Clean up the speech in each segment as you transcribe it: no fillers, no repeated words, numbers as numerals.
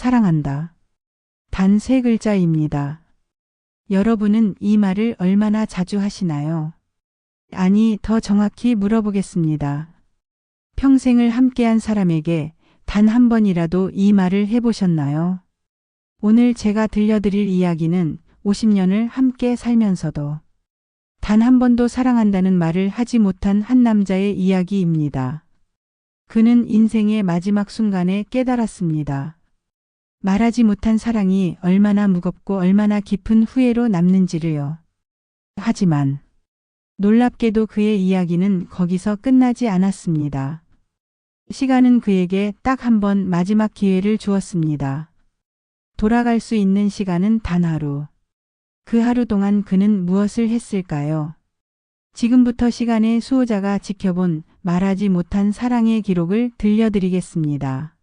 사랑한다. 단 3글자입니다. 여러분은 이 말을 얼마나 자주 하시나요? 아니, 더 정확히 물어보겠습니다. 평생을 함께한 사람에게 단 한 번이라도 이 말을 해보셨나요? 오늘 제가 들려드릴 이야기는 50년을 함께 살면서도 단 한 번도 사랑한다는 말을 하지 못한 한 남자의 이야기입니다. 그는 인생의 마지막 순간에 깨달았습니다. 말하지 못한 사랑이 얼마나 무겁고 얼마나 깊은 후회로 남는지를요. 하지만 놀랍게도 그의 이야기는 거기서 끝나지 않았습니다. 시간은 그에게 딱 한 번 마지막 기회를 주었습니다. 돌아갈 수 있는 시간은 단 하루. 그 하루 동안 그는 무엇을 했을까요? 지금부터 시간의 수호자가 지켜본 말하지 못한 사랑의 기록을 들려드리겠습니다.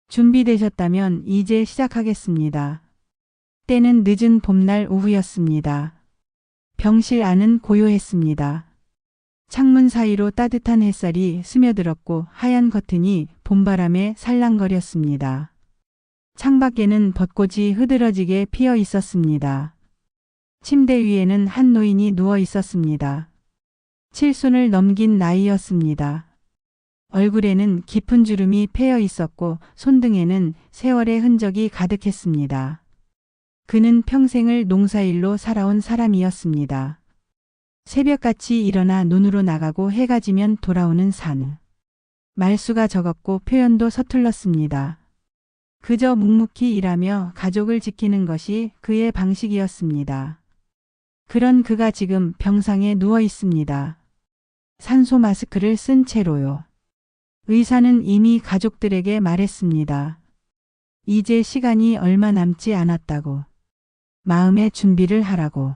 준비되셨다면 이제 시작하겠습니다. 때는 늦은 봄날 오후였습니다. 병실 안은 고요했습니다. 창문 사이로 따뜻한 햇살이 스며들었고 하얀 커튼이 봄바람에 살랑거렸습니다. 창밖에는 벚꽃이 흐드러지게 피어 있었습니다. 침대 위에는 한 노인이 누워 있었습니다. 7순을 넘긴 나이였습니다. 얼굴에는 깊은 주름이 패여 있었고 손등에는 세월의 흔적이 가득했습니다. 그는 평생을 농사일로 살아온 사람이었습니다. 새벽같이 일어나 논으로 나가고 해가 지면 돌아오는 산. 말수가 적었고 표현도 서툴렀습니다. 그저 묵묵히 일하며 가족을 지키는 것이 그의 방식이었습니다. 그런 그가 지금 병상에 누워 있습니다. 산소 마스크를 쓴 채로요. 의사는 이미 가족들에게 말했습니다. 이제 시간이 얼마 남지 않았다고. 마음의 준비를 하라고.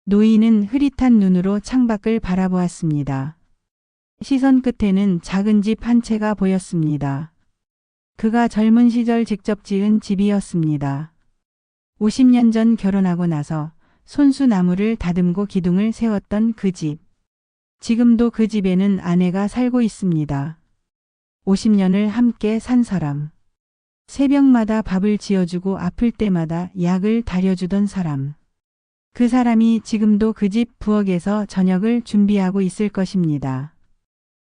노인은 흐릿한 눈으로 창밖을 바라보았습니다. 시선 끝에는 작은 집 한 채가 보였습니다. 그가 젊은 시절 직접 지은 집이었습니다. 50년 전 결혼하고 나서 손수 나무를 다듬고 기둥을 세웠던 그 집. 지금도 그 집에는 아내가 살고 있습니다. 50년을 함께 산 사람. 새벽마다 밥을 지어주고 아플 때마다 약을 다려주던 사람. 그 사람이 지금도 그 집 부엌에서 저녁을 준비하고 있을 것입니다.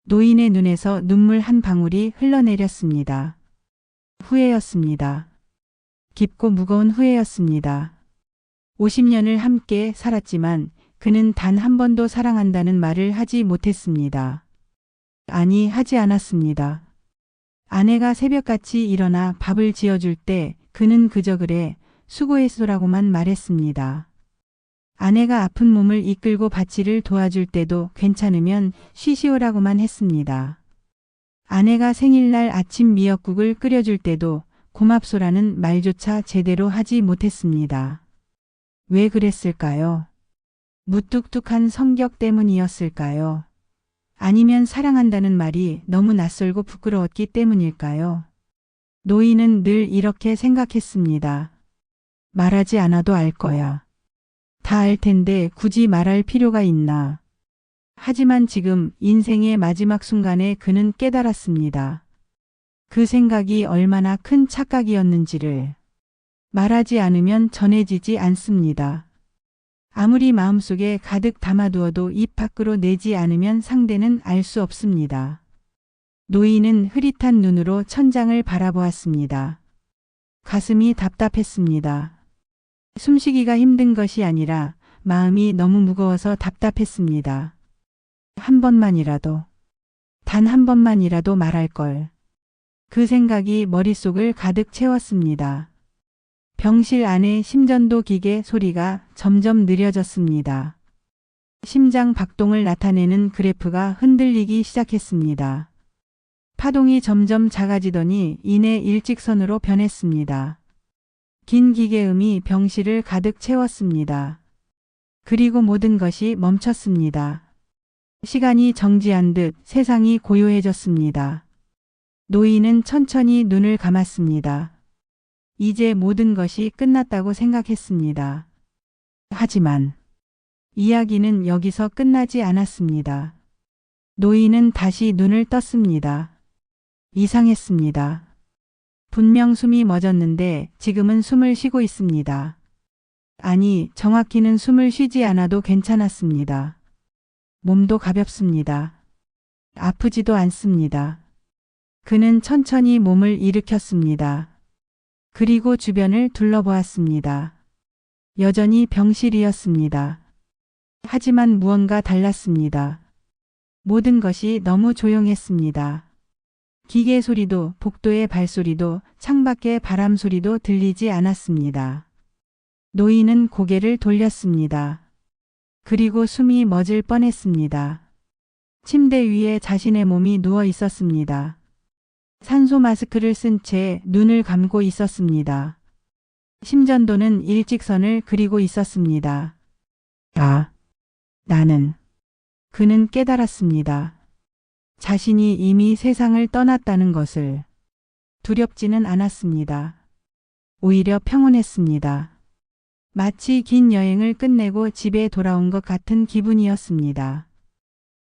노인의 눈에서 눈물 한 방울이 흘러내렸습니다. 후회였습니다. 깊고 무거운 후회였습니다. 50년을 함께 살았지만 그는 단 한 번도 사랑한다는 말을 하지 못했습니다. 아니, 하지 않았습니다. 아내가 새벽같이 일어나 밥을 지어줄 때 그는 그저 그래, 수고했소라고만 말했습니다. 아내가 아픈 몸을 이끌고 밭일을 도와줄 때도 괜찮으면 쉬시오라고만 했습니다. 아내가 생일날 아침 미역국을 끓여줄 때도 고맙소라는 말조차 제대로 하지 못했습니다. 왜 그랬을까요? 무뚝뚝한 성격 때문이었을까요? 아니면 사랑한다는 말이 너무 낯설고 부끄러웠기 때문일까요? 노인은 늘 이렇게 생각했습니다. 말하지 않아도 알 거야. 다 알 텐데 굳이 말할 필요가 있나. 하지만 지금 인생의 마지막 순간에 그는 깨달았습니다. 그 생각이 얼마나 큰 착각이었는지를. 말하지 않으면 전해지지 않습니다. 아무리 마음속에 가득 담아두어도 입 밖으로 내지 않으면 상대는 알 수 없습니다. 노인은 흐릿한 눈으로 천장을 바라보았습니다. 가슴이 답답했습니다. 숨쉬기가 힘든 것이 아니라 마음이 너무 무거워서 답답했습니다. 한 번만이라도, 단 한 번만이라도 말할 걸. 그 생각이 머릿속을 가득 채웠습니다. 병실 안의 심전도 기계 소리가 점점 느려졌습니다. 심장 박동을 나타내는 그래프가 흔들리기 시작했습니다. 파동이 점점 작아지더니 이내 일직선으로 변했습니다. 긴 기계음이 병실을 가득 채웠습니다. 그리고 모든 것이 멈췄습니다. 시간이 정지한 듯 세상이 고요해졌습니다. 노인은 천천히 눈을 감았습니다. 이제 모든 것이 끝났다고 생각했습니다. 하지만 이야기는 여기서 끝나지 않았습니다. 노인은 다시 눈을 떴습니다. 이상했습니다. 분명 숨이 멎었는데 지금은 숨을 쉬고 있습니다. 아니, 정확히는 숨을 쉬지 않아도 괜찮았습니다. 몸도 가볍습니다. 아프지도 않습니다. 그는 천천히 몸을 일으켰습니다. 그리고 주변을 둘러보았습니다. 여전히 병실이었습니다. 하지만 무언가 달랐습니다. 모든 것이 너무 조용했습니다. 기계 소리도, 복도의 발소리도, 창밖의 바람 소리도 들리지 않았습니다. 노인은 고개를 돌렸습니다. 그리고 숨이 멎을 뻔했습니다. 침대 위에 자신의 몸이 누워 있었습니다. 산소 마스크를 쓴 채 눈을 감고 있었습니다. 심전도는 일직선을 그리고 있었습니다. 아, 나는. 그는 깨달았습니다. 자신이 이미 세상을 떠났다는 것을. 두렵지는 않았습니다. 오히려 평온했습니다. 마치 긴 여행을 끝내고 집에 돌아온 것 같은 기분이었습니다.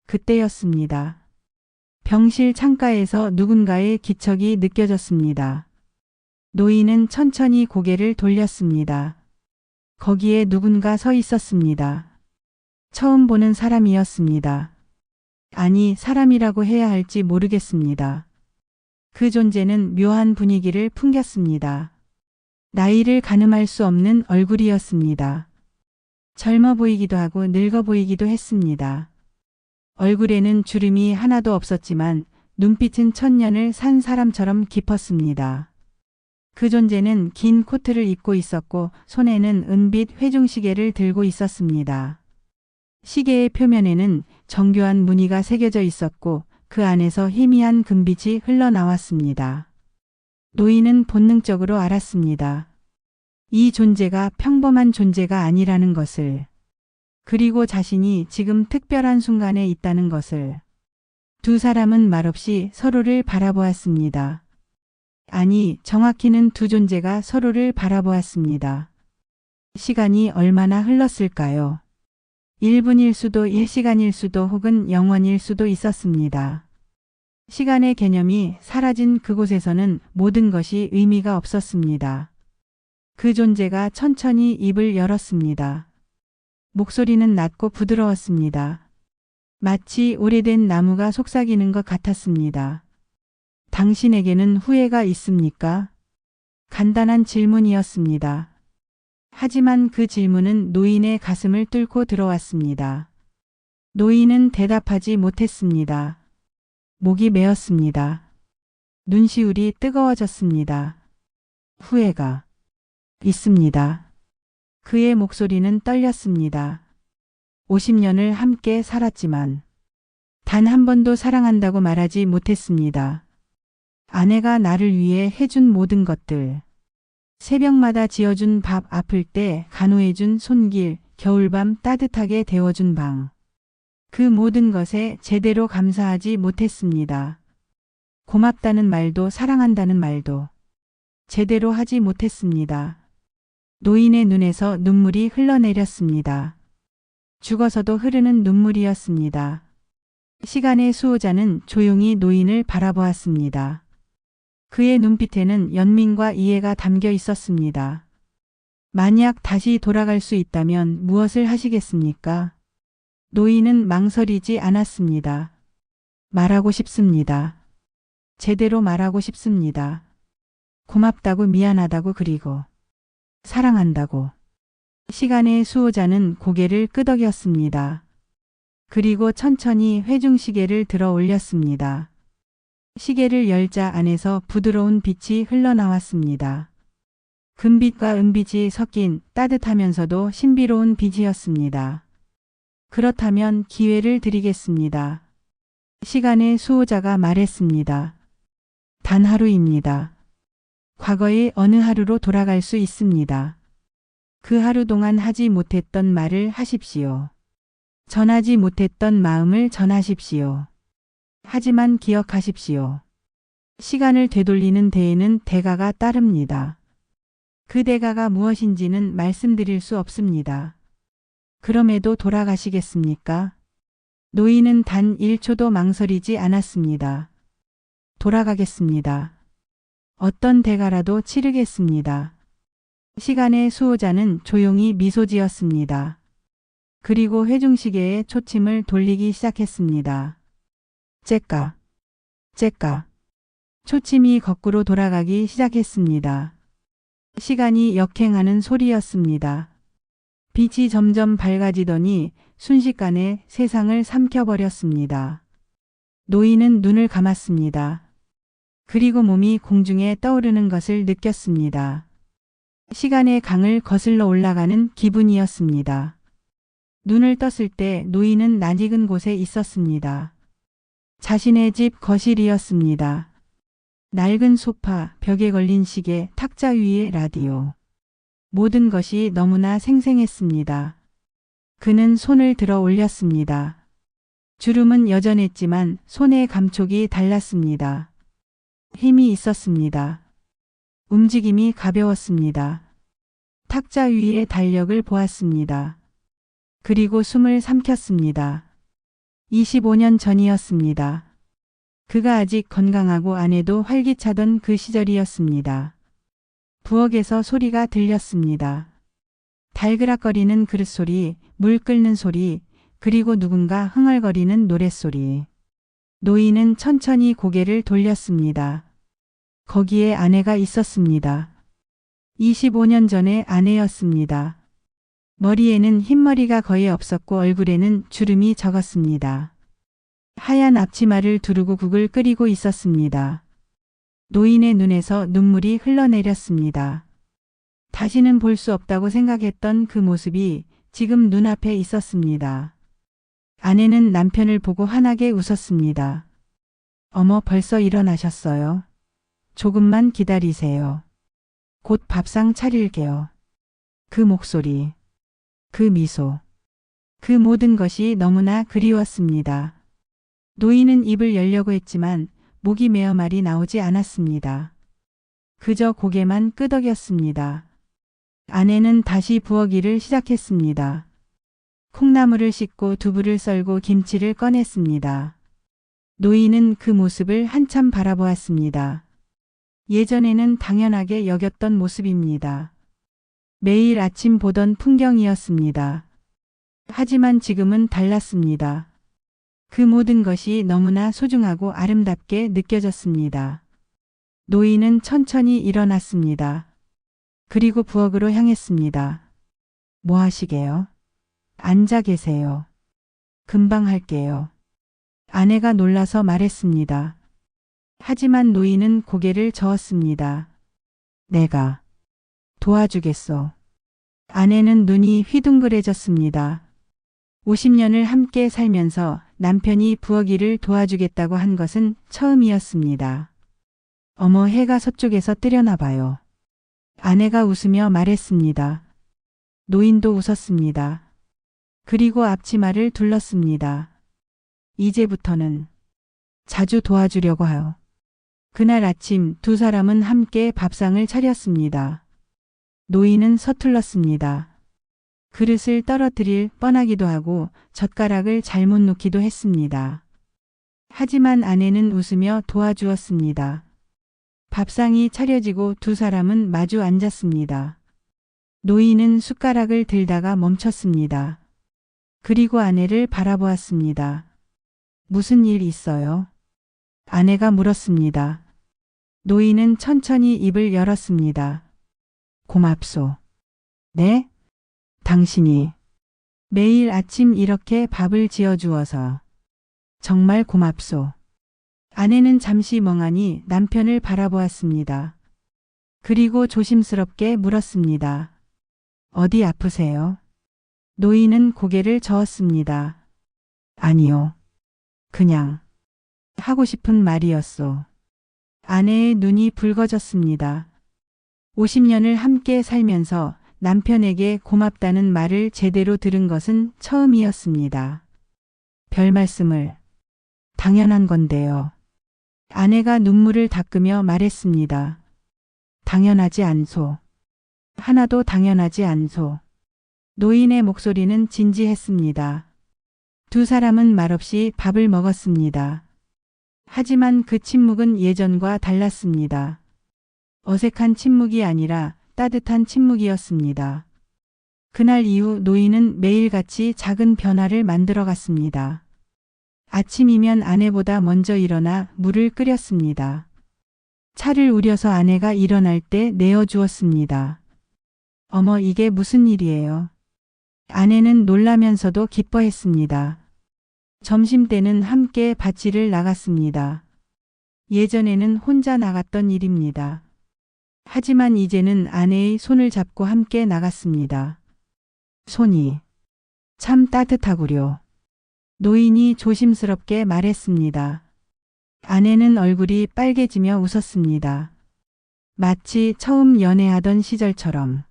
그때였습니다. 병실 창가에서 누군가의 기척이 느껴졌습니다. 노인은 천천히 고개를 돌렸습니다. 거기에 누군가 서 있었습니다. 처음 보는 사람이었습니다. 아니, 사람이라고 해야 할지 모르겠습니다. 그 존재는 묘한 분위기를 풍겼습니다. 나이를 가늠할 수 없는 얼굴이었습니다. 젊어 보이기도 하고 늙어 보이기도 했습니다. 얼굴에는 주름이 하나도 없었지만 눈빛은 천년을 산 사람처럼 깊었습니다. 그 존재는 긴 코트를 입고 있었고 손에는 은빛 회중시계를 들고 있었습니다. 시계의 표면에는 정교한 무늬가 새겨져 있었고 그 안에서 희미한 금빛이 흘러나왔습니다. 노인은 본능적으로 알았습니다. 이 존재가 평범한 존재가 아니라는 것을. 그리고 자신이 지금 특별한 순간에 있다는 것을. 두 사람은 말없이 서로를 바라보았습니다. 아니, 정확히는 두 존재가 서로를 바라보았습니다. 시간이 얼마나 흘렀을까요? 1분일 수도 1시간일 수도 혹은 영원일 수도 있었습니다. 시간의 개념이 사라진 그곳에서는 모든 것이 의미가 없었습니다. 그 존재가 천천히 입을 열었습니다. 목소리는 낮고 부드러웠습니다. 마치 오래된 나무가 속삭이는 것 같았습니다. 당신에게는 후회가 있습니까? 간단한 질문이었습니다. 하지만 그 질문은 노인의 가슴을 뚫고 들어왔습니다. 노인은 대답하지 못했습니다. 목이 메었습니다. 눈시울이 뜨거워졌습니다. 후회가 있습니다. 그의 목소리는 떨렸습니다. 50년을 함께 살았지만 단 한 번도 사랑한다고 말하지 못했습니다. 아내가 나를 위해 해준 모든 것들. 새벽마다 지어준 밥, 아플 때 간호해준 손길, 겨울밤 따뜻하게 데워준 방. 그 모든 것에 제대로 감사하지 못했습니다. 고맙다는 말도 사랑한다는 말도 제대로 하지 못했습니다. 노인의 눈에서 눈물이 흘러내렸습니다. 죽어서도 흐르는 눈물이었습니다. 시간의 수호자는 조용히 노인을 바라보았습니다. 그의 눈빛에는 연민과 이해가 담겨 있었습니다. 만약 다시 돌아갈 수 있다면 무엇을 하시겠습니까? 노인은 망설이지 않았습니다. 말하고 싶습니다. 제대로 말하고 싶습니다. 고맙다고, 미안하다고, 그리고 사랑한다고. 시간의 수호자는 고개를 끄덕였습니다. 그리고 천천히 회중시계를 들어 올렸습니다. 시계를 열자 안에서 부드러운 빛이 흘러나왔습니다. 금빛과 은빛이 섞인 따뜻하면서도 신비로운 빛이었습니다. 그렇다면 기회를 드리겠습니다. 시간의 수호자가 말했습니다. 단 하루입니다. 과거의 어느 하루로 돌아갈 수 있습니다. 그 하루 동안 하지 못했던 말을 하십시오. 전하지 못했던 마음을 전하십시오. 하지만 기억하십시오. 시간을 되돌리는 데에는 대가가 따릅니다. 그 대가가 무엇인지는 말씀드릴 수 없습니다. 그럼에도 돌아가시겠습니까? 노인은 단 1초도 망설이지 않았습니다. 돌아가겠습니다. 어떤 대가라도 치르겠습니다. 시간의 수호자는 조용히 미소 지었습니다. 그리고 회중시계에 초침을 돌리기 시작했습니다. 째까, 째까. 초침이 거꾸로 돌아가기 시작했습니다. 시간이 역행하는 소리였습니다. 빛이 점점 밝아지더니 순식간에 세상을 삼켜버렸습니다. 노인은 눈을 감았습니다. 그리고 몸이 공중에 떠오르는 것을 느꼈습니다. 시간의 강을 거슬러 올라가는 기분이었습니다. 눈을 떴을 때 노인은 낯익은 곳에 있었습니다. 자신의 집 거실이었습니다. 낡은 소파, 벽에 걸린 시계, 탁자 위의 라디오. 모든 것이 너무나 생생했습니다. 그는 손을 들어 올렸습니다. 주름은 여전했지만 손의 감촉이 달랐습니다. 힘이 있었습니다. 움직임이 가벼웠습니다. 탁자 위의 달력을 보았습니다. 그리고 숨을 삼켰습니다. 25년 전이었습니다. 그가 아직 건강하고 아내도 활기차던 그 시절이었습니다. 부엌에서 소리가 들렸습니다. 달그락거리는 그릇소리, 물 끓는 소리, 그리고 누군가 흥얼거리는 노랫소리. 노인은 천천히 고개를 돌렸습니다. 거기에 아내가 있었습니다. 25년 전의 아내였습니다. 머리에는 흰머리가 거의 없었고 얼굴에는 주름이 적었습니다. 하얀 앞치마를 두르고 국을 끓이고 있었습니다. 노인의 눈에서 눈물이 흘러내렸습니다. 다시는 볼 수 없다고 생각했던 그 모습이 지금 눈앞에 있었습니다. 아내는 남편을 보고 환하게 웃었습니다. 어머, 벌써 일어나셨어요? 조금만 기다리세요. 곧 밥상 차릴게요. 그 목소리, 그 미소, 그 모든 것이 너무나 그리웠습니다. 노인은 입을 열려고 했지만 목이 메어 말이 나오지 않았습니다. 그저 고개만 끄덕였습니다. 아내는 다시 부엌 일을 시작했습니다. 콩나물을 씻고 두부를 썰고 김치를 꺼냈습니다. 노인은 그 모습을 한참 바라보았습니다. 예전에는 당연하게 여겼던 모습입니다. 매일 아침 보던 풍경이었습니다. 하지만 지금은 달랐습니다. 그 모든 것이 너무나 소중하고 아름답게 느껴졌습니다. 노인은 천천히 일어났습니다. 그리고 부엌으로 향했습니다. 뭐 하시게요? 앉아 계세요. 금방 할게요. 아내가 놀라서 말했습니다. 하지만 노인은 고개를 저었습니다. 내가 도와주겠소. 아내는 눈이 휘둥그레졌습니다. 50년을 함께 살면서 남편이 부엌 일을 도와주겠다고 한 것은 처음이었습니다. 어머, 해가 서쪽에서 뜨려나 봐요. 아내가 웃으며 말했습니다. 노인도 웃었습니다. 그리고 앞치마를 둘렀습니다. 이제부터는 자주 도와주려고 하요. 그날 아침 두 사람은 함께 밥상을 차렸습니다. 노인은 서툴렀습니다. 그릇을 떨어뜨릴 뻔하기도 하고 젓가락을 잘못 놓기도 했습니다. 하지만 아내는 웃으며 도와주었습니다. 밥상이 차려지고 두 사람은 마주 앉았습니다. 노인은 숟가락을 들다가 멈췄습니다. 그리고 아내를 바라보았습니다. 무슨 일 있어요? 아내가 물었습니다. 노인은 천천히 입을 열었습니다. 고맙소. 네? 당신이 매일 아침 이렇게 밥을 지어주어서 정말 고맙소. 아내는 잠시 멍하니 남편을 바라보았습니다. 그리고 조심스럽게 물었습니다. 어디 아프세요? 노인은 고개를 저었습니다. 아니요. 그냥 하고 싶은 말이었소. 아내의 눈이 붉어졌습니다. 50년을 함께 살면서 남편에게 고맙다는 말을 제대로 들은 것은 처음이었습니다. 별 말씀을. 당연한 건데요. 아내가 눈물을 닦으며 말했습니다. 당연하지 않소. 하나도 당연하지 않소. 노인의 목소리는 진지했습니다. 두 사람은 말없이 밥을 먹었습니다. 하지만 그 침묵은 예전과 달랐습니다. 어색한 침묵이 아니라 따뜻한 침묵이었습니다. 그날 이후 노인은 매일같이 작은 변화를 만들어 갔습니다. 아침이면 아내보다 먼저 일어나 물을 끓였습니다. 차를 우려서 아내가 일어날 때 내어주었습니다. 어머, 이게 무슨 일이에요? 아내는 놀라면서도 기뻐했습니다. 점심때는 함께 밭일을 나갔습니다. 예전에는 혼자 나갔던 일입니다. 하지만 이제는 아내의 손을 잡고 함께 나갔습니다. 손이 참 따뜻하구려. 노인이 조심스럽게 말했습니다. 아내는 얼굴이 빨개지며 웃었습니다. 마치 처음 연애하던 시절처럼.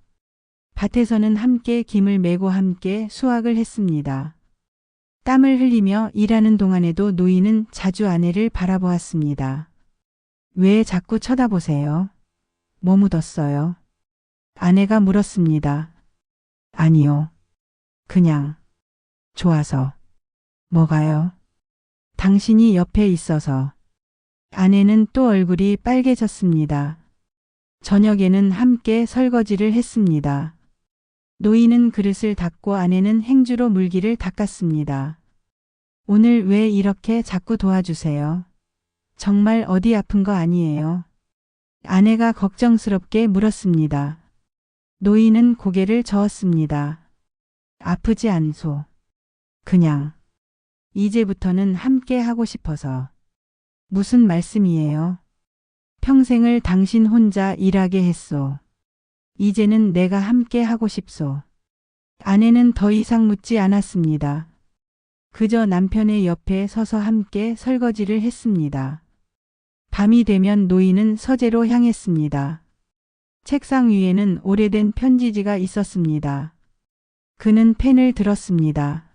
밭에서는 함께 김을 메고 함께 수확을 했습니다. 땀을 흘리며 일하는 동안에도 노인은 자주 아내를 바라보았습니다. 왜 자꾸 쳐다보세요? 뭐 묻었어요? 아내가 물었습니다. 아니요. 그냥 좋아서. 뭐가요? 당신이 옆에 있어서. 아내는 또 얼굴이 빨개졌습니다. 저녁에는 함께 설거지를 했습니다. 노인은 그릇을 닦고 아내는 행주로 물기를 닦았습니다. 오늘 왜 이렇게 자꾸 도와주세요? 정말 어디 아픈 거 아니에요? 아내가 걱정스럽게 물었습니다. 노인은 고개를 저었습니다. 아프지 않소. 그냥 이제부터는 함께 하고 싶어서. 무슨 말씀이에요? 평생을 당신 혼자 일하게 했소. 이제는 내가 함께 하고 싶소. 아내는 더 이상 묻지 않았습니다. 그저 남편의 옆에 서서 함께 설거지를 했습니다. 밤이 되면 노인은 서재로 향했습니다. 책상 위에는 오래된 편지지가 있었습니다. 그는 펜을 들었습니다.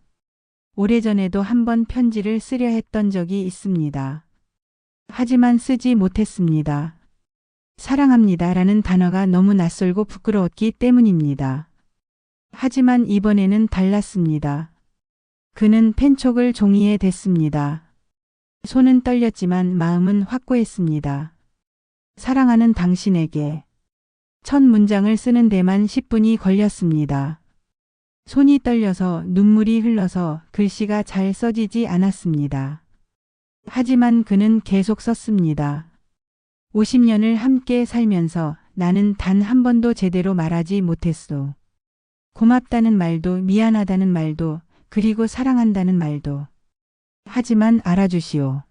오래전에도 한번 편지를 쓰려 했던 적이 있습니다. 하지만 쓰지 못했습니다. 사랑합니다라는 단어가 너무 낯설고 부끄러웠기 때문입니다. 하지만 이번에는 달랐습니다. 그는 펜촉을 종이에 댔습니다. 손은 떨렸지만 마음은 확고했습니다. 사랑하는 당신에게. 첫 문장을 쓰는 데만 10분이 걸렸습니다. 손이 떨려서 눈물이 흘러서 글씨가 잘 써지지 않았습니다. 하지만 그는 계속 썼습니다. 50년을 함께 살면서 나는 단 한 번도 제대로 말하지 못했소. 고맙다는 말도 미안하다는 말도 그리고 사랑한다는 말도. 하지만 알아주시오.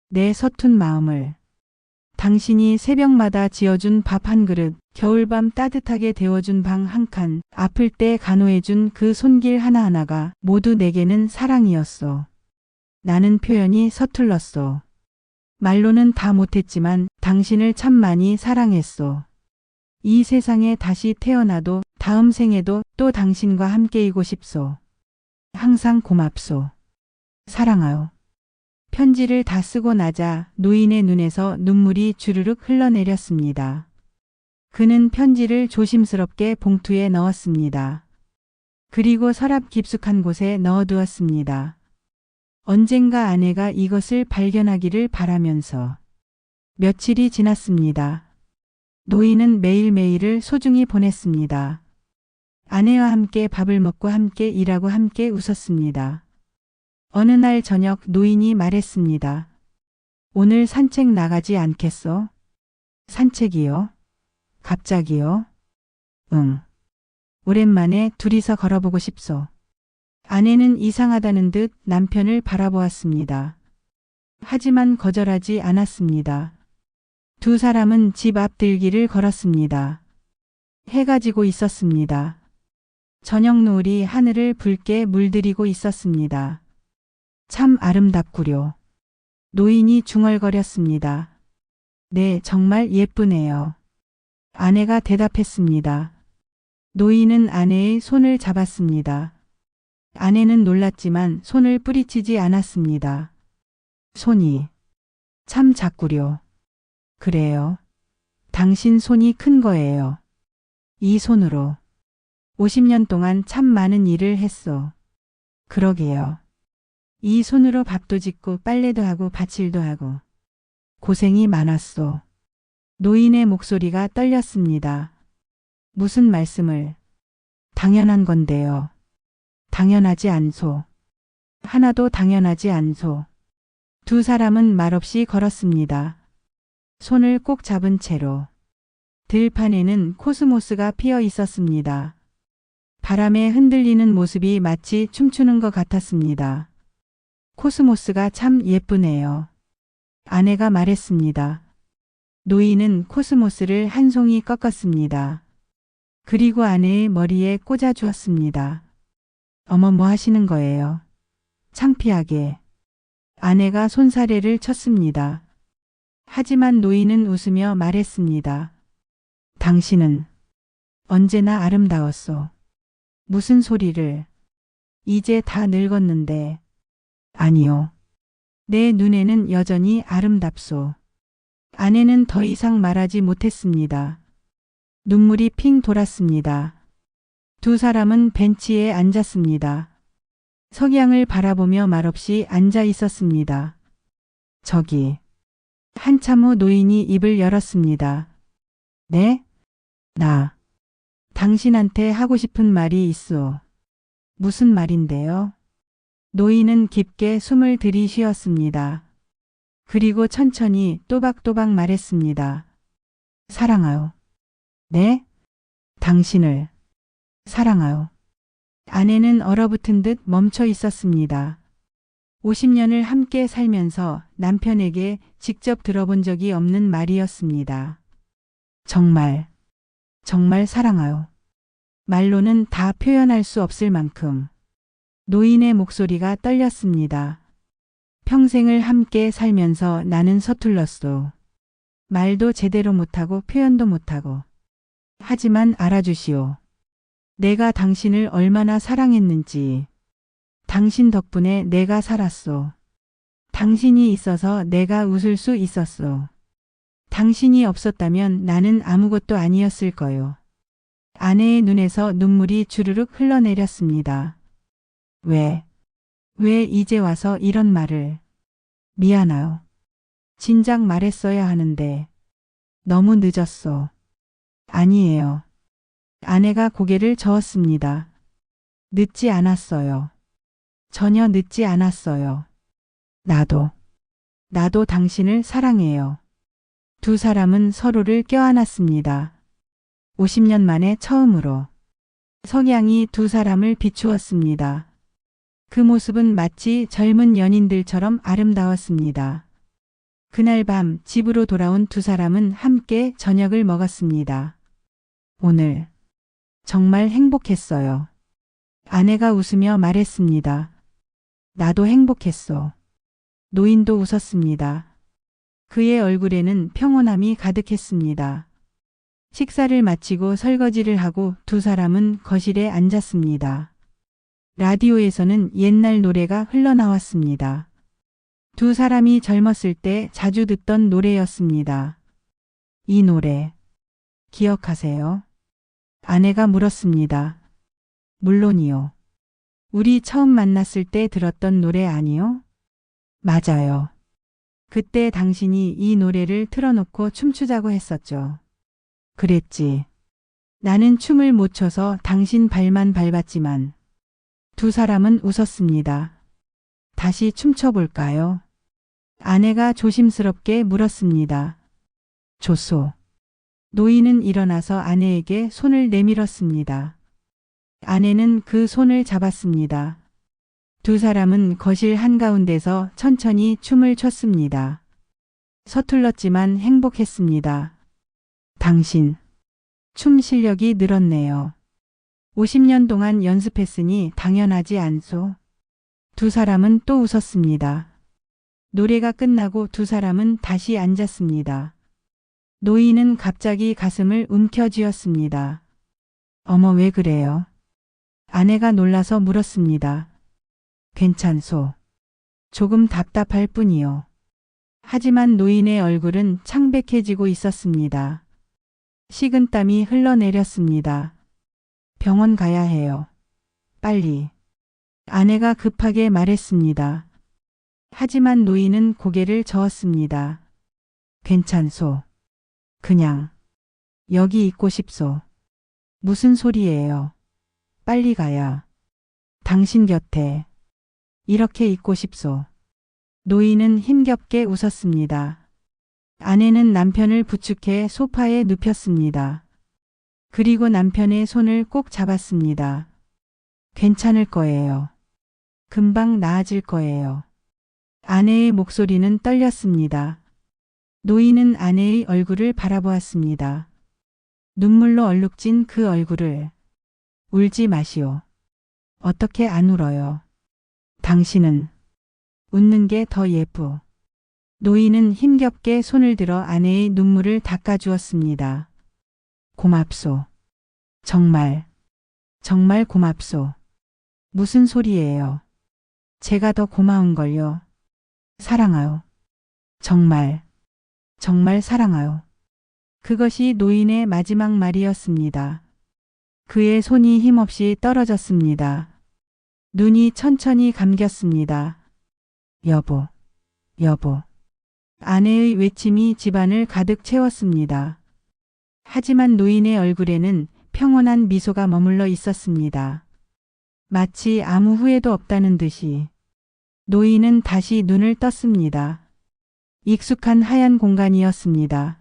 내 서툰 마음을. 당신이 새벽마다 지어준 밥 한 그릇, 겨울밤 따뜻하게 데워준 방 한 칸, 아플 때 간호해준 그 손길 하나하나가 모두 내게는 사랑이었소. 나는 표현이 서툴렀소. 말로는 다 못했지만 당신을 참 많이 사랑했소. 이 세상에 다시 태어나도 다음 생에도 또 당신과 함께이고 싶소. 항상 고맙소. 사랑하오. 편지를 다 쓰고 나자 노인의 눈에서 눈물이 주르륵 흘러내렸습니다. 그는 편지를 조심스럽게 봉투에 넣었습니다. 그리고 서랍 깊숙한 곳에 넣어두었습니다. 언젠가 아내가 이것을 발견하기를 바라면서. 며칠이 지났습니다. 노인은 매일매일을 소중히 보냈습니다. 아내와 함께 밥을 먹고 함께 일하고 함께 웃었습니다. 어느 날 저녁 노인이 말했습니다. 오늘 산책 나가지 않겠어? 산책이요? 갑자기요? 응. 오랜만에 둘이서 걸어보고 싶소. 아내는 이상하다는 듯 남편을 바라보았습니다. 하지만 거절하지 않았습니다. 두 사람은 집 앞 들길을 걸었습니다. 해가 지고 있었습니다. 저녁 노을이 하늘을 붉게 물들이고 있었습니다. 참 아름답구려. 노인이 중얼거렸습니다. 네, 정말 예쁘네요. 아내가 대답했습니다. 노인은 아내의 손을 잡았습니다. 아내는 놀랐지만 손을 뿌리치지 않았습니다. 손이 참 작구려. 그래요. 당신 손이 큰 거예요. 이 손으로 50년 동안 참 많은 일을 했어. 그러게요. 이 손으로 밥도 짓고 빨래도 하고 밭일도 하고 고생이 많았소. 노인의 목소리가 떨렸습니다. 무슨 말씀을? 당연한 건데요. 당연하지 않소. 하나도 당연하지 않소. 두 사람은 말없이 걸었습니다. 손을 꼭 잡은 채로. 들판에는 코스모스가 피어 있었습니다. 바람에 흔들리는 모습이 마치 춤추는 것 같았습니다. 코스모스가 참 예쁘네요. 아내가 말했습니다. 노인은 코스모스를 한 송이 꺾었습니다. 그리고 아내의 머리에 꽂아 주었습니다. 어머, 뭐 하시는 거예요? 창피하게. 아내가 손사래를 쳤습니다. 하지만 노인은 웃으며 말했습니다. 당신은 언제나 아름다웠소. 무슨 소리를. 이제 다 늙었는데. 아니요. 내 눈에는 여전히 아름답소. 아내는 더 이상 말하지 못했습니다. 눈물이 핑 돌았습니다. 두 사람은 벤치에 앉았습니다. 석양을 바라보며 말없이 앉아 있었습니다. 저기. 한참 후 노인이 입을 열었습니다. 네? 나. 당신한테 하고 싶은 말이 있소. 무슨 말인데요? 노인은 깊게 숨을 들이쉬었습니다. 그리고 천천히 또박또박 말했습니다. 사랑하요. 네? 당신을 사랑하요. 아내는 얼어붙은 듯 멈춰 있었습니다. 50년을 함께 살면서 남편에게 직접 들어본 적이 없는 말이었습니다. 정말 사랑하요. 말로는 다 표현할 수 없을 만큼. 노인의 목소리가 떨렸습니다. 평생을 함께 살면서 나는 서툴렀소. 말도 제대로 못하고 표현도 못하고. 하지만 알아주시오. 내가 당신을 얼마나 사랑했는지. 당신 덕분에 내가 살았소. 당신이 있어서 내가 웃을 수 있었소. 당신이 없었다면 나는 아무것도 아니었을 거요. 아내의 눈에서 눈물이 주르륵 흘러내렸습니다. 왜 이제 와서 이런 말을. 미안해요. 진작 말했어야 하는데. 너무 늦었어. 아니에요. 아내가 고개를 저었습니다. 늦지 않았어요. 전혀 늦지 않았어요. 나도 당신을 사랑해요. 두 사람은 서로를 껴안았습니다. 50년 만에 처음으로. 석양이 두 사람을 비추었습니다. 그 모습은 마치 젊은 연인들처럼 아름다웠습니다. 그날 밤 집으로 돌아온 두 사람은 함께 저녁을 먹었습니다. 오늘 정말 행복했어요. 아내가 웃으며 말했습니다. 나도 행복했어. 노인도 웃었습니다. 그의 얼굴에는 평온함이 가득했습니다. 식사를 마치고 설거지를 하고 두 사람은 거실에 앉았습니다. 라디오에서는 옛날 노래가 흘러나왔습니다. 두 사람이 젊었을 때 자주 듣던 노래였습니다. 이 노래 기억하세요? 아내가 물었습니다. 물론이요. 우리 처음 만났을 때 들었던 노래 아니요? 맞아요. 그때 당신이 이 노래를 틀어놓고 춤추자고 했었죠. 그랬지. 나는 춤을 못 춰서 당신 발만 밟았지만. 두 사람은 웃었습니다. 다시 춤춰볼까요? 아내가 조심스럽게 물었습니다. 좋소. 노인은 일어나서 아내에게 손을 내밀었습니다. 아내는 그 손을 잡았습니다. 두 사람은 거실 한가운데서 천천히 춤을 췄습니다. 서툴렀지만 행복했습니다. 당신, 춤 실력이 늘었네요. 50년 동안 연습했으니 당연하지 않소? 두 사람은 또 웃었습니다. 노래가 끝나고 두 사람은 다시 앉았습니다. 노인은 갑자기 가슴을 움켜쥐었습니다. 어머, 왜 그래요? 아내가 놀라서 물었습니다. 괜찮소. 조금 답답할 뿐이요. 하지만 노인의 얼굴은 창백해지고 있었습니다. 식은땀이 흘러내렸습니다. 병원 가야 해요. 빨리. 아내가 급하게 말했습니다. 하지만 노인은 고개를 저었습니다. 괜찮소. 그냥 여기 있고 싶소. 무슨 소리예요? 빨리 가야. 당신 곁에 이렇게 있고 싶소. 노인은 힘겹게 웃었습니다. 아내는 남편을 부축해 소파에 눕혔습니다. 그리고 남편의 손을 꼭 잡았습니다. 괜찮을 거예요. 금방 나아질 거예요. 아내의 목소리는 떨렸습니다. 노인은 아내의 얼굴을 바라보았습니다. 눈물로 얼룩진 그 얼굴을. 울지 마시오. 어떻게 안 울어요? 당신은 웃는 게 더 예쁘. 노인은 힘겹게 손을 들어 아내의 눈물을 닦아주었습니다. 고맙소. 정말, 정말 고맙소. 무슨 소리예요? 제가 더 고마운걸요. 사랑하요. 정말, 정말 사랑하요. 그것이 노인의 마지막 말이었습니다. 그의 손이 힘없이 떨어졌습니다. 눈이 천천히 감겼습니다. 여보, 여보. 아내의 외침이 집안을 가득 채웠습니다. 하지만 노인의 얼굴에는 평온한 미소가 머물러 있었습니다. 마치 아무 후회도 없다는 듯이. 노인은 다시 눈을 떴습니다. 익숙한 하얀 공간이었습니다.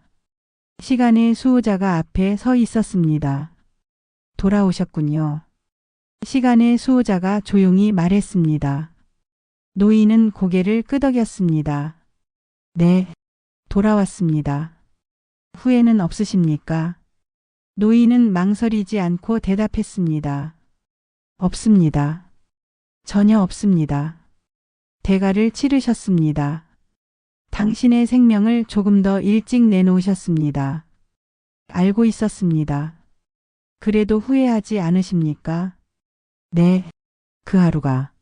시간의 수호자가 앞에 서 있었습니다. 돌아오셨군요. 시간의 수호자가 조용히 말했습니다. 노인은 고개를 끄덕였습니다. 네, 돌아왔습니다. 후회는 없으십니까? 노인은 망설이지 않고 대답했습니다. 없습니다. 전혀 없습니다. 대가를 치르셨습니다. 당신의 생명을 조금 더 일찍 내놓으셨습니다. 알고 있었습니다. 그래도 후회하지 않으십니까? 네, 그 하루가.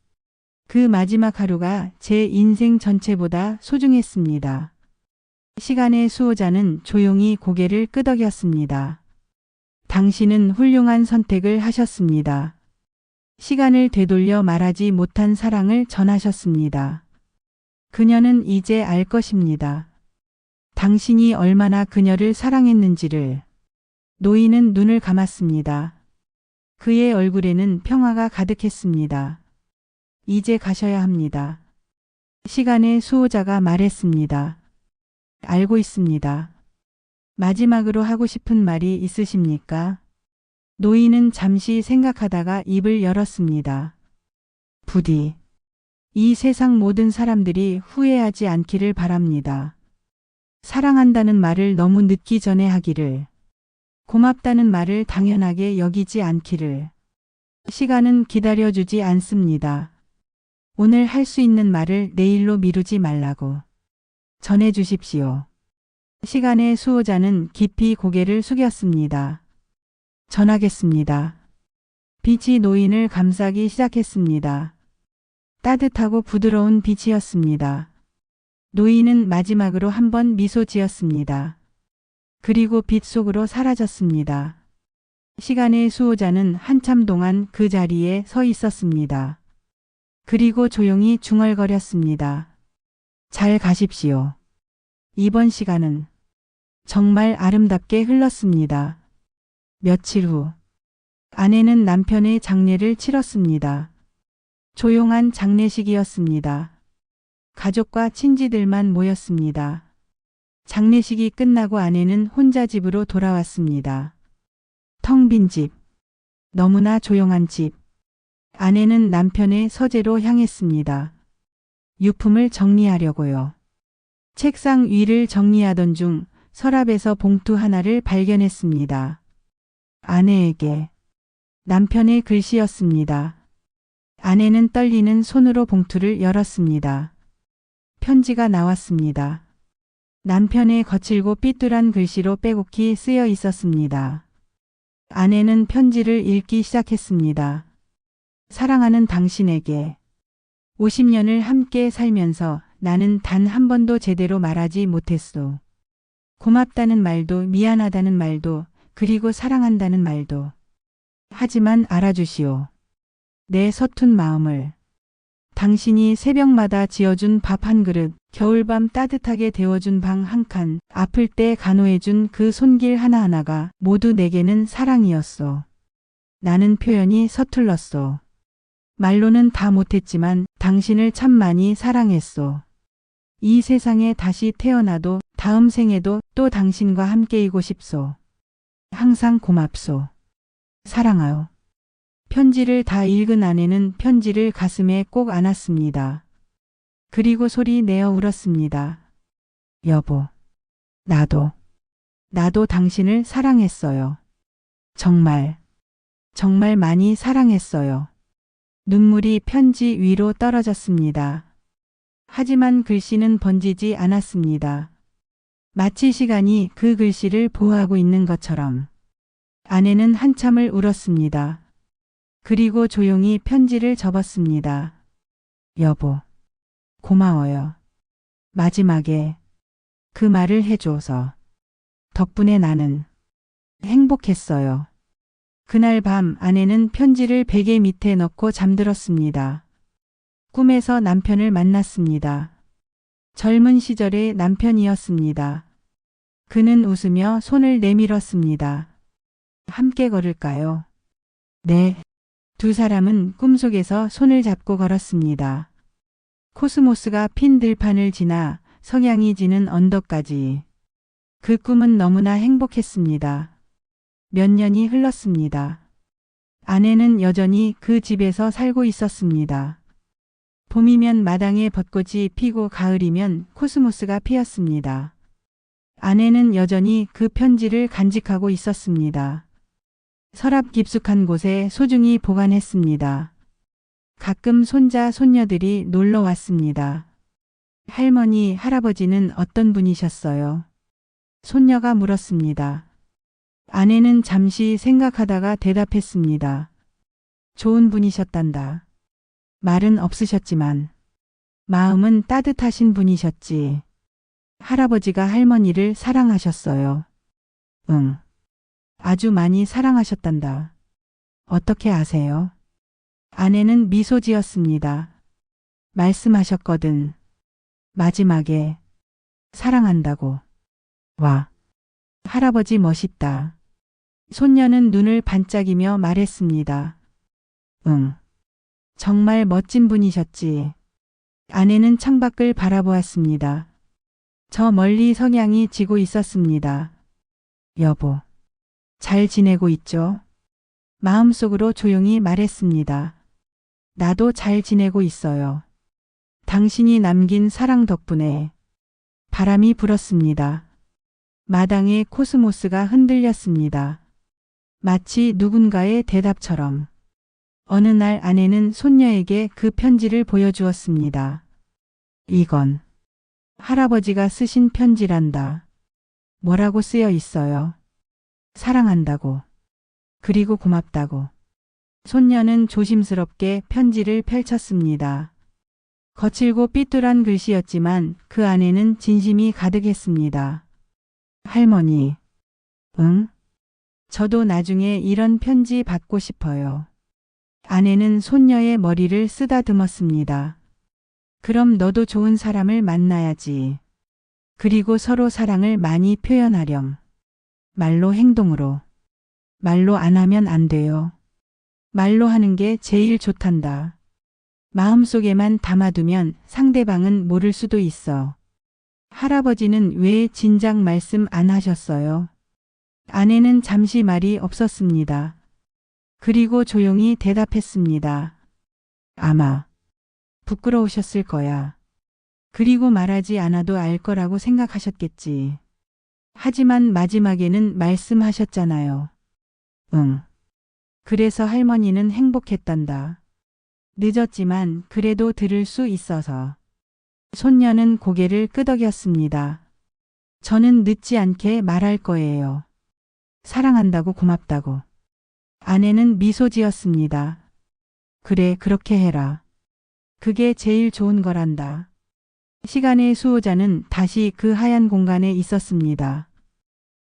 그 마지막 하루가 제 인생 전체보다 소중했습니다. 시간의 수호자는 조용히 고개를 끄덕였습니다. 당신은 훌륭한 선택을 하셨습니다. 시간을 되돌려 말하지 못한 사랑을 전하셨습니다. 그녀는 이제 알 것입니다. 당신이 얼마나 그녀를 사랑했는지를. 노인은 눈을 감았습니다. 그의 얼굴에는 평화가 가득했습니다. 이제 가셔야 합니다. 시간의 수호자가 말했습니다. 알고 있습니다. 마지막으로 하고 싶은 말이 있으십니까? 노인은 잠시 생각하다가 입을 열었습니다. 부디 이 세상 모든 사람들이 후회하지 않기를 바랍니다. 사랑한다는 말을 너무 늦기 전에 하기를. 고맙다는 말을 당연하게 여기지 않기를. 시간은 기다려주지 않습니다. 오늘 할 수 있는 말을 내일로 미루지 말라고 전해 주십시오. 시간의 수호자는 깊이 고개를 숙였습니다. 전하겠습니다. 빛이 노인을 감싸기 시작했습니다. 따뜻하고 부드러운 빛이었습니다. 노인은 마지막으로 한 번 미소 지었습니다. 그리고 빛 속으로 사라졌습니다. 시간의 수호자는 한참 동안 그 자리에 서 있었습니다. 그리고 조용히 중얼거렸습니다. 잘 가십시오. 이번 시간은 정말 아름답게 흘렀습니다. 며칠 후 아내는 남편의 장례를 치렀습니다. 조용한 장례식이었습니다. 가족과 친지들만 모였습니다. 장례식이 끝나고 아내는 혼자 집으로 돌아왔습니다. 텅 빈 집. 너무나 조용한 집. 아내는 남편의 서재로 향했습니다. 유품을 정리하려고요. 책상 위를 정리하던 중 서랍에서 봉투 하나를 발견했습니다. 아내에게. 남편의 글씨였습니다. 아내는 떨리는 손으로 봉투를 열었습니다. 편지가 나왔습니다. 남편의 거칠고 삐뚤한 글씨로 빼곡히 쓰여 있었습니다. 아내는 편지를 읽기 시작했습니다. 사랑하는 당신에게 50년을 함께 살면서 나는 단 한 번도 제대로 말하지 못했소. 고맙다는 말도 미안하다는 말도 그리고 사랑한다는 말도. 하지만 알아주시오. 내 서툰 마음을. 당신이 새벽마다 지어준 밥 한 그릇 겨울밤 따뜻하게 데워준 방 한 칸, 아플 때 간호해준 그 손길 하나하나가 모두 내게는 사랑이었소. 나는 표현이 서툴렀소. 말로는 다 못했지만 당신을 참 많이 사랑했소. 이 세상에 다시 태어나도 다음 생에도 또 당신과 함께이고 싶소. 항상 고맙소. 사랑하오. 편지를 다 읽은 아내는 편지를 가슴에 꼭 안았습니다. 그리고 소리 내어 울었습니다. 여보, 나도 당신을 사랑했어요. 정말 많이 사랑했어요. 눈물이 편지 위로 떨어졌습니다. 하지만 글씨는 번지지 않았습니다. 마치 시간이 그 글씨를 보호하고 있는 것처럼. 아내는 한참을 울었습니다. 그리고 조용히 편지를 접었습니다. 여보, 고마워요. 마지막에 그 말을 해줘서. 덕분에 나는 행복했어요. 그날 밤 아내는 편지를 베개 밑에 넣고 잠들었습니다. 꿈에서 남편을 만났습니다. 젊은 시절의 남편이었습니다. 그는 웃으며 손을 내밀었습니다. 함께 걸을까요? 네. 두 사람은 꿈속에서 손을 잡고 걸었습니다. 코스모스가 핀 들판을 지나 석양이 지는 언덕까지. 그 꿈은 너무나 행복했습니다. 몇 년이 흘렀습니다. 아내는 여전히 그 집에서 살고 있었습니다. 봄이면 마당에 벚꽃이 피고 가을이면 코스모스가 피었습니다. 아내는 여전히 그 편지를 간직하고 있었습니다. 서랍 깊숙한 곳에 소중히 보관했습니다. 가끔 손자, 손녀들이 놀러 왔습니다. 할머니, 할아버지는 어떤 분이셨어요? 손녀가 물었습니다. 아내는 잠시 생각하다가 대답했습니다. 좋은 분이셨단다. 말은 없으셨지만 마음은 따뜻하신 분이셨지. 할아버지가 할머니를 사랑하셨어요. 응. 아주 많이 사랑하셨단다. 어떻게 아세요? 아내는 미소 지었습니다. 말씀하셨거든. 마지막에 사랑한다고. 와. 할아버지 멋있다. 손녀는 눈을 반짝이며 말했습니다. 응. 정말 멋진 분이셨지. 아내는 창밖을 바라보았습니다. 저 멀리 석양이 지고 있었습니다. 여보, 잘 지내고 있죠? 마음속으로 조용히 말했습니다. 나도 잘 지내고 있어요. 당신이 남긴 사랑 덕분에. 바람이 불었습니다. 마당에 코스모스가 흔들렸습니다. 마치 누군가의 대답처럼. 어느 날 아내는 손녀에게 그 편지를 보여주었습니다. 이건 할아버지가 쓰신 편지란다. 뭐라고 쓰여 있어요? 사랑한다고. 그리고 고맙다고. 손녀는 조심스럽게 편지를 펼쳤습니다. 거칠고 삐뚤한 글씨였지만 그 안에는 진심이 가득했습니다. 할머니. 응? 저도 나중에 이런 편지 받고 싶어요. 아내는 손녀의 머리를 쓰다듬었습니다. 그럼 너도 좋은 사람을 만나야지. 그리고 서로 사랑을 많이 표현하렴. 말로 행동으로. 말로 안 하면 안 돼요. 말로 하는 게 제일 좋단다. 마음속에만 담아두면 상대방은 모를 수도 있어. 할아버지는 왜 진작 말씀 안 하셨어요? 아내는 잠시 말이 없었습니다. 그리고 조용히 대답했습니다. 아마 부끄러우셨을 거야. 그리고 말하지 않아도 알 거라고 생각하셨겠지. 하지만 마지막에는 말씀하셨잖아요. 응. 그래서 할머니는 행복했단다. 늦었지만 그래도 들을 수 있어서. 손녀는 고개를 끄덕였습니다. 저는 늦지 않게 말할 거예요. 사랑한다고 고맙다고. 아내는 미소 지었습니다. 그래, 그렇게 해라. 그게 제일 좋은 거란다. 시간의 수호자는 다시 그 하얀 공간에 있었습니다.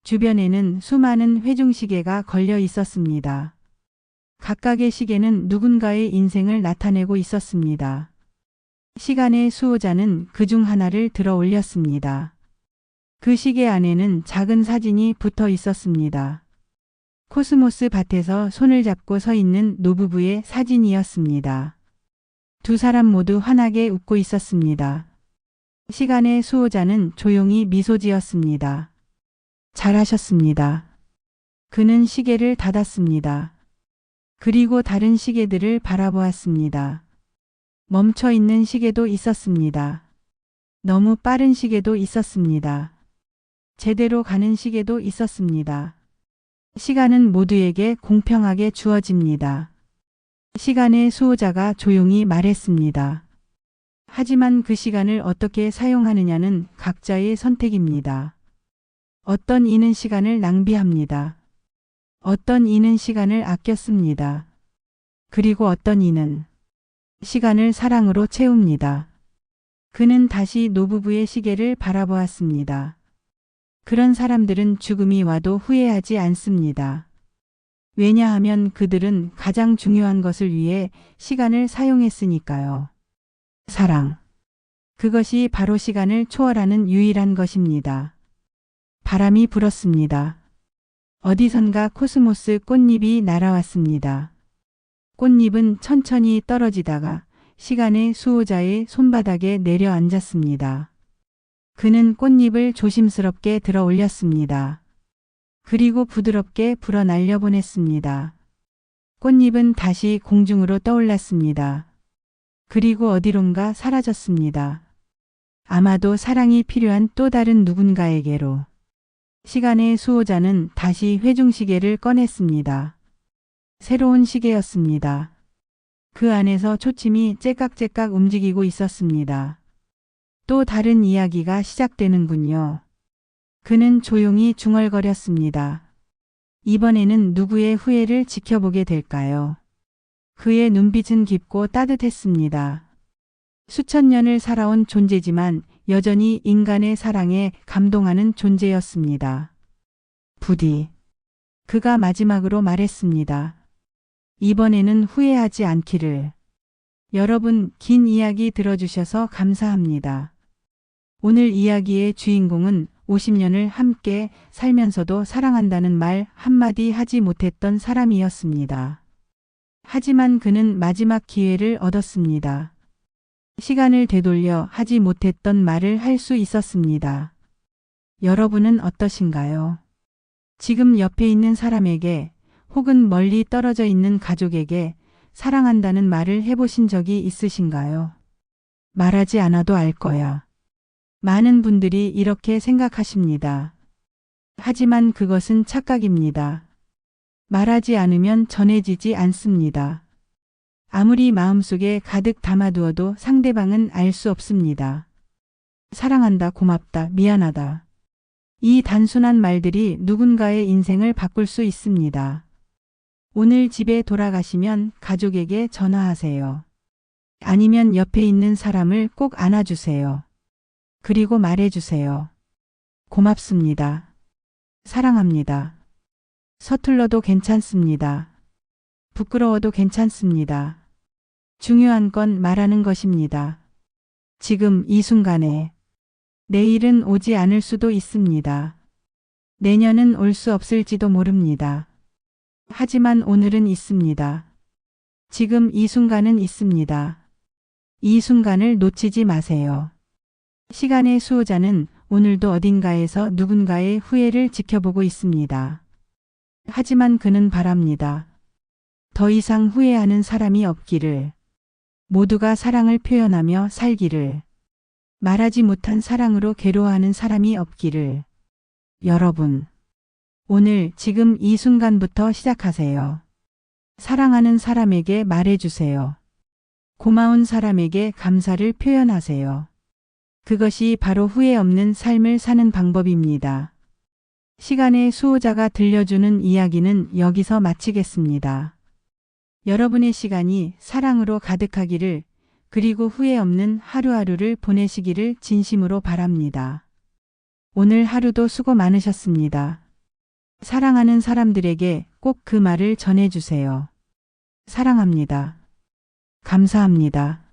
주변에는 수많은 회중시계가 걸려 있었습니다. 각각의 시계는 누군가의 인생을 나타내고 있었습니다. 시간의 수호자는 그중 하나를 들어 올렸습니다. 그 시계 안에는 작은 사진이 붙어 있었습니다. 코스모스 밭에서 손을 잡고 서 있는 노부부의 사진이었습니다. 두 사람 모두 환하게 웃고 있었습니다. 시간의 수호자는 조용히 미소 지었습니다. 잘하셨습니다. 그는 시계를 닫았습니다. 그리고 다른 시계들을 바라보았습니다. 멈춰 있는 시계도 있었습니다. 너무 빠른 시계도 있었습니다. 제대로 가는 시계도 있었습니다. 시간은 모두에게 공평하게 주어집니다. 시간의 수호자가 조용히 말했습니다. 하지만 그 시간을 어떻게 사용하느냐는 각자의 선택입니다. 어떤 이는 시간을 낭비합니다. 어떤 이는 시간을 아꼈습니다. 그리고 어떤 이는 시간을 사랑으로 채웁니다. 그는 다시 노부부의 시계를 바라보았습니다. 그런 사람들은 죽음이 와도 후회하지 않습니다. 왜냐하면 그들은 가장 중요한 것을 위해 시간을 사용했으니까요. 사랑. 그것이 바로 시간을 초월하는 유일한 것입니다. 바람이 불었습니다. 어디선가 코스모스 꽃잎이 날아왔습니다. 꽃잎은 천천히 떨어지다가 시간의 수호자의 손바닥에 내려앉았습니다. 그는 꽃잎을 조심스럽게 들어 올렸습니다. 그리고 부드럽게 불어 날려보냈습니다. 꽃잎은 다시 공중으로 떠올랐습니다. 그리고 어디론가 사라졌습니다. 아마도 사랑이 필요한 또 다른 누군가에게로. 시간의 수호자는 다시 회중시계를 꺼냈습니다. 새로운 시계였습니다. 그 안에서 초침이 째깍째깍 움직이고 있었습니다. 또 다른 이야기가 시작되는군요. 그는 조용히 중얼거렸습니다. 이번에는 누구의 후회를 지켜보게 될까요? 그의 눈빛은 깊고 따뜻했습니다. 수천 년을 살아온 존재지만 여전히 인간의 사랑에 감동하는 존재였습니다. 부디. 그가 마지막으로 말했습니다. 이번에는 후회하지 않기를. 여러분, 긴 이야기 들어주셔서 감사합니다. 오늘 이야기의 주인공은 50년을 함께 살면서도 사랑한다는 말 한마디 하지 못했던 사람이었습니다. 하지만 그는 마지막 기회를 얻었습니다. 시간을 되돌려 하지 못했던 말을 할 수 있었습니다. 여러분은 어떠신가요? 지금 옆에 있는 사람에게 혹은 멀리 떨어져 있는 가족에게 사랑한다는 말을 해보신 적이 있으신가요? 말하지 않아도 알 거야. 많은 분들이 이렇게 생각하십니다. 하지만 그것은 착각입니다. 말하지 않으면 전해지지 않습니다. 아무리 마음속에 가득 담아두어도 상대방은 알 수 없습니다. 사랑한다, 고맙다, 미안하다. 이 단순한 말들이 누군가의 인생을 바꿀 수 있습니다. 오늘 집에 돌아가시면 가족에게 전화하세요. 아니면 옆에 있는 사람을 꼭 안아주세요. 그리고 말해주세요. 고맙습니다. 사랑합니다. 서툴러도 괜찮습니다. 부끄러워도 괜찮습니다. 중요한 건 말하는 것입니다. 지금 이 순간에. 내일은 오지 않을 수도 있습니다. 내년은 올 수 없을지도 모릅니다. 하지만 오늘은 있습니다. 지금 이 순간은 있습니다. 이 순간을 놓치지 마세요. 시간의 수호자는 오늘도 어딘가에서 누군가의 후회를 지켜보고 있습니다. 하지만 그는 바랍니다. 더 이상 후회하는 사람이 없기를. 모두가 사랑을 표현하며 살기를. 말하지 못한 사랑으로 괴로워하는 사람이 없기를. 여러분, 오늘 지금 이 순간부터 시작하세요. 사랑하는 사람에게 말해주세요. 고마운 사람에게 감사를 표현하세요. 그것이 바로 후회 없는 삶을 사는 방법입니다. 시간의 수호자가 들려주는 이야기는 여기서 마치겠습니다. 여러분의 시간이 사랑으로 가득하기를, 그리고 후회 없는 하루하루를 보내시기를 진심으로 바랍니다. 오늘 하루도 수고 많으셨습니다. 사랑하는 사람들에게 꼭 그 말을 전해주세요. 사랑합니다. 감사합니다.